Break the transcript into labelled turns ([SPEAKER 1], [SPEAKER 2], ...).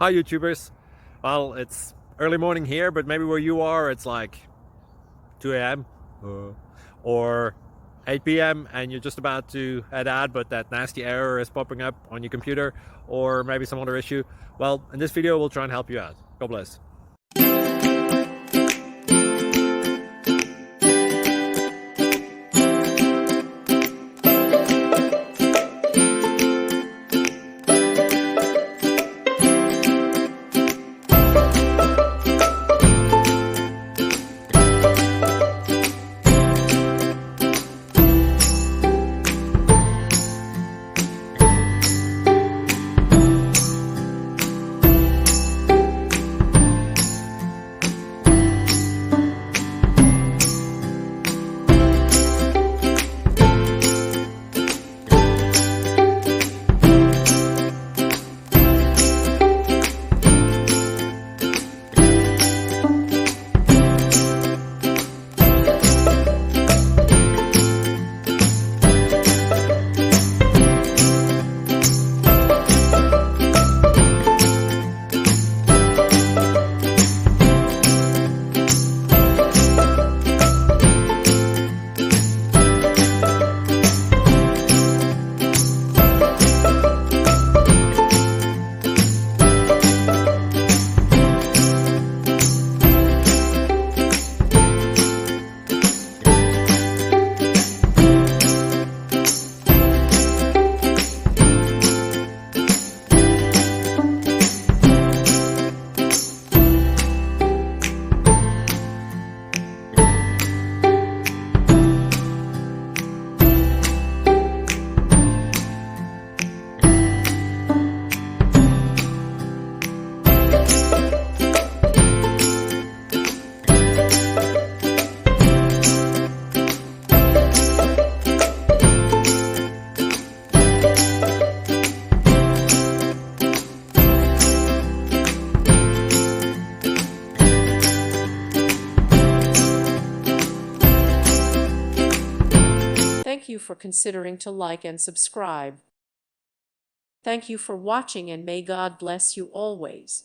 [SPEAKER 1] Hi YouTubers. Well, it's early morning here, but maybe where you are it's like 2 a.m. Or 8 p.m. and you're just about to head out, but that nasty error is popping up on your computer, or maybe some other issue. Well, in this video we'll try and help you out. God bless.
[SPEAKER 2] Thank you for considering to like and subscribe. Thank you for watching, and may God bless you always.